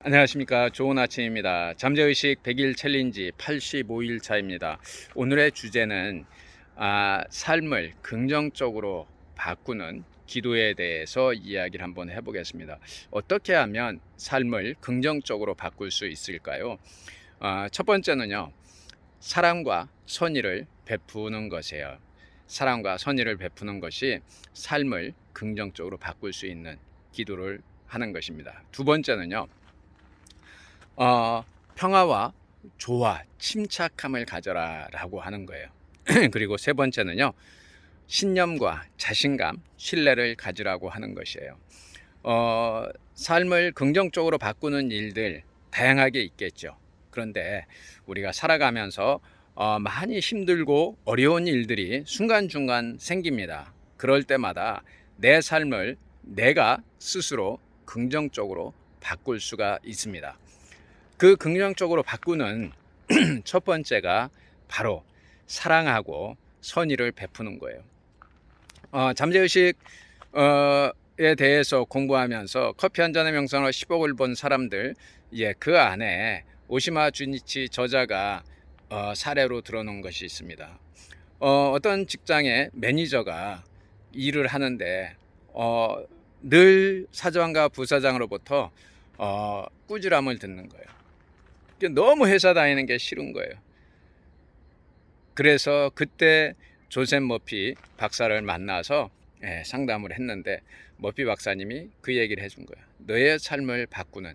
안녕하십니까. 좋은 아침입니다. 잠재의식 100일 챌린지 85일 차입니다. 오늘의 주제는 삶을 긍정적으로 바꾸는 기도에 대해서 이야기를 한번 해보겠습니다. 어떻게 하면 삶을 긍정적으로 바꿀 수 있을까요? 첫 번째는요, 사랑과 선의를 베푸는 것이에요. 사랑과 선의를 베푸는 것이 삶을 긍정적으로 바꿀 수 있는 기도를 하는 것입니다. 두 번째는요, 평화와 조화, 침착함을 가져라라고 하는 거예요. 그리고 세 번째는요, 신념과 자신감, 신뢰를 가지라고 하는 것이에요. 삶을 긍정적으로 바꾸는 일들 다양하게 있겠죠. 그런데 우리가 살아가면서 많이 힘들고 어려운 일들이 순간순간 생깁니다. 그럴 때마다 내 삶을 내가 스스로 긍정적으로 바꿀 수가 있습니다. 그 긍정적으로 바꾸는 첫 번째가 바로 사랑하고 선의를 베푸는 거예요. 잠재의식에 대해서 공부하면서 커피 한 잔의 명상을 10억을 본 사람들, 그 안에 오시마 주니치 저자가 사례로 들어놓은 것이 있습니다. 어떤 직장의 매니저가 일을 하는데 늘 사장과 부사장으로부터 꾸지람을 듣는 거예요. 너무 회사 다니는 게 싫은 거예요. 그래서 그때 조셉 머피 박사를 만나서 상담을 했는데, 머피 박사님이 그 얘기를 해준 거예요. 너의 삶을 바꾸는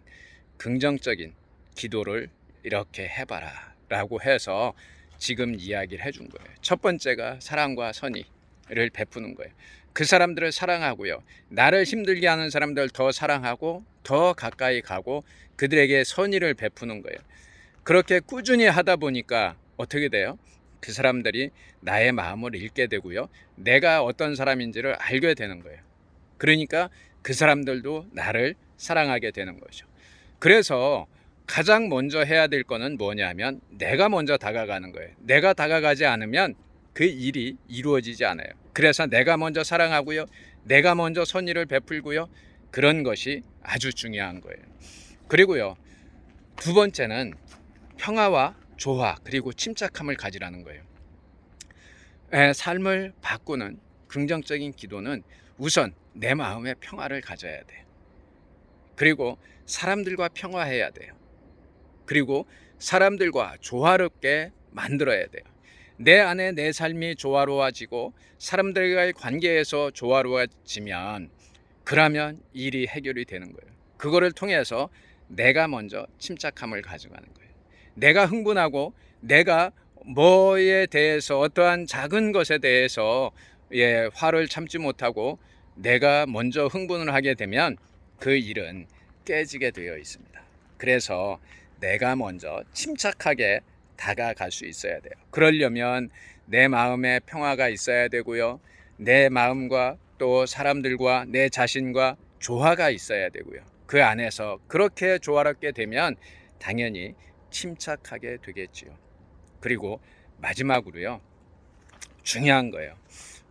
긍정적인 기도를 이렇게 해봐라 라고 해서 지금 이야기를 해준 거예요. 첫 번째가 사랑과 선의를 베푸는 거예요. 그 사람들을 사랑하고요, 나를 힘들게 하는 사람들 더 사랑하고 더 가까이 가고 그들에게 선의를 베푸는 거예요. 그렇게 꾸준히 하다 보니까 어떻게 돼요? 그 사람들이 나의 마음을 읽게 되고요, 내가 어떤 사람인지를 알게 되는 거예요. 그러니까 그 사람들도 나를 사랑하게 되는 거죠. 그래서 가장 먼저 해야 될 거는 뭐냐면 내가 먼저 다가가는 거예요. 내가 다가가지 않으면 그 일이 이루어지지 않아요. 그래서 내가 먼저 사랑하고요, 내가 먼저 선의를 베풀고요, 그런 것이 아주 중요한 거예요. 그리고요, 두 번째는 평화와 조화 그리고 침착함을 가지라는 거예요. 삶을 바꾸는 긍정적인 기도는 우선 내 마음의 평화를 가져야 돼요. 그리고 사람들과 평화해야 돼요. 그리고 사람들과 조화롭게 만들어야 돼요. 내 안에 내 삶이 조화로워지고 사람들과의 관계에서 조화로워지면, 그러면 일이 해결이 되는 거예요. 그거를 통해서 내가 먼저 침착함을 가져가는 거예요. 내가 흥분하고 내가 뭐에 대해서 어떠한 작은 것에 대해서 화를 참지 못하고 내가 먼저 흥분을 하게 되면 그 일은 깨지게 되어 있습니다. 그래서 내가 먼저 침착하게 다가갈 수 있어야 돼요. 그러려면 내 마음에 평화가 있어야 되고요, 내 마음과 또 사람들과 내 자신과 조화가 있어야 되고요, 그 안에서 그렇게 조화롭게 되면 당연히 침착하게 되겠지요. 그리고 마지막으로요, 중요한 거예요.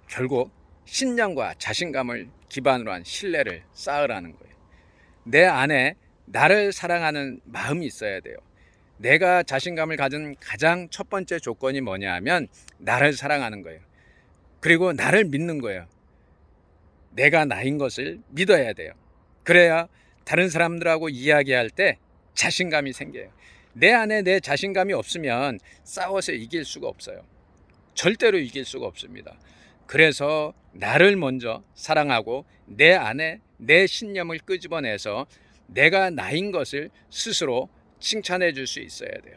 결국 신념과 자신감을 기반으로 한 신뢰를 쌓으라는 거예요. 내 안에 나를 사랑하는 마음이 있어야 돼요. 내가 자신감을 가진 가장 첫 번째 조건이 뭐냐 하면 나를 사랑하는 거예요. 그리고 나를 믿는 거예요. 내가 나인 것을 믿어야 돼요. 그래야 다른 사람들하고 이야기할 때 자신감이 생겨요. 내 안에 내 자신감이 없으면 싸워서 이길 수가 없어요. 절대로 이길 수가 없습니다. 그래서 나를 먼저 사랑하고 내 안에 내 신념을 끄집어내서 내가 나인 것을 스스로 칭찬해 줄 수 있어야 돼요.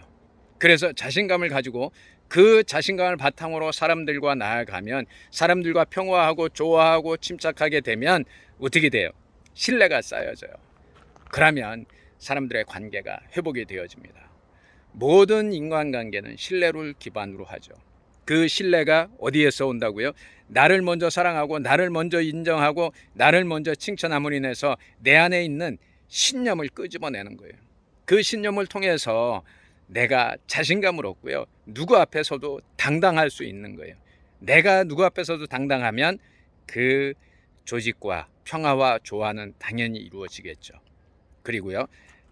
그래서 자신감을 가지고 그 자신감을 바탕으로 사람들과 나아가면, 사람들과 평화하고 조화하고 침착하게 되면 어떻게 돼요? 신뢰가 쌓여져요. 그러면 사람들의 관계가 회복이 되어집니다. 모든 인간관계는 신뢰를 기반으로 하죠. 그 신뢰가 어디에서 온다고요? 나를 먼저 사랑하고 나를 먼저 인정하고 나를 먼저 칭찬함으로 인해서 내 안에 있는 신념을 끄집어내는 거예요. 그 신념을 통해서 내가 자신감을 얻고요, 누구 앞에서도 당당할 수 있는 거예요. 내가 누구 앞에서도 당당하면 그 조직과 평화와 조화는 당연히 이루어지겠죠. 그리고요,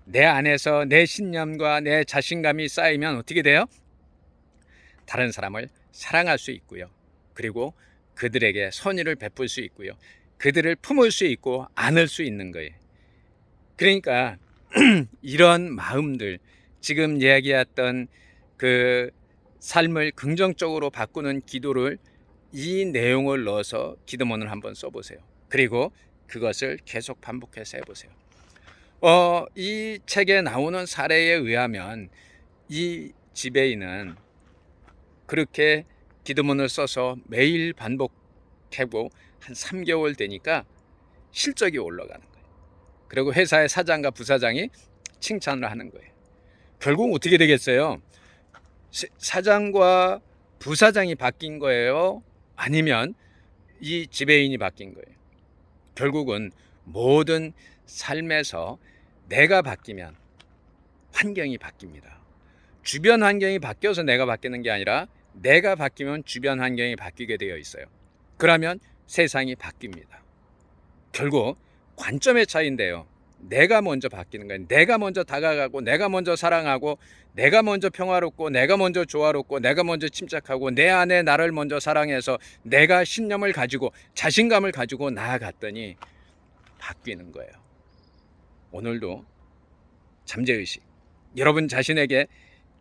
내 안에서 내 신념과 내 자신감이 쌓이면 어떻게 돼요? 다른 사람을 사랑할 수 있고요. 그리고 그들에게 선의를 베풀 수 있고요. 그들을 품을 수 있고 안을 수 있는 거예요. 그러니까 이런 마음들, 지금 이야기했던 그 삶을 긍정적으로 바꾸는 기도를, 이 내용을 넣어서 기도문을 한번 써보세요. 그리고 그것을 계속 반복해서 해보세요. 이 책에 나오는 사례에 의하면 이 지배인은 그렇게 기도문을 써서 매일 반복하고 한 3개월 되니까 실적이 올라가는 거예요. 그리고 회사의 사장과 부사장이 칭찬을 하는 거예요. 결국 어떻게 되겠어요? 사장과 부사장이 바뀐 거예요? 아니면 이 지배인이 바뀐 거예요? 결국은 모든 삶에서 내가 바뀌면 환경이 바뀝니다. 주변 환경이 바뀌어서 내가 바뀌는 게 아니라 내가 바뀌면 주변 환경이 바뀌게 되어 있어요. 그러면 세상이 바뀝니다. 결국 관점의 차이인데요. 내가 먼저 바뀌는 거예요. 내가 먼저 다가가고, 내가 먼저 사랑하고, 내가 먼저 평화롭고, 내가 먼저 조화롭고, 내가 먼저 침착하고, 내 안에 나를 먼저 사랑해서 내가 신념을 가지고 자신감을 가지고 나아갔더니 바뀌는 거예요. 오늘도 잠재의식, 여러분 자신에게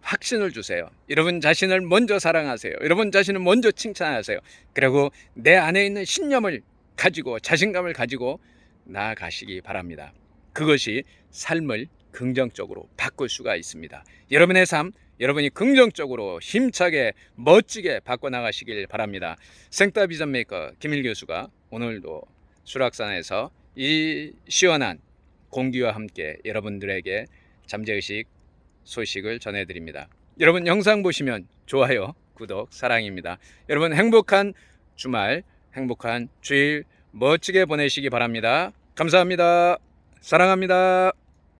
확신을 주세요. 여러분 자신을 먼저 사랑하세요. 여러분 자신을 먼저 칭찬하세요. 그리고 내 안에 있는 신념을 가지고 자신감을 가지고 나아가시기 바랍니다. 그것이 삶을 긍정적으로 바꿀 수가 있습니다. 여러분의 삶, 여러분이 긍정적으로 힘차게 멋지게 바꿔나가시길 바랍니다. 생따 비전 메이커 김일 교수가 오늘도 수락산에서 이 시원한 공기와 함께 여러분들에게 잠재의식 소식을 전해드립니다. 여러분 영상 보시면 좋아요, 구독, 사랑입니다. 여러분 행복한 주말, 행복한 주일 멋지게 보내시기 바랍니다. 감사합니다. 사랑합니다.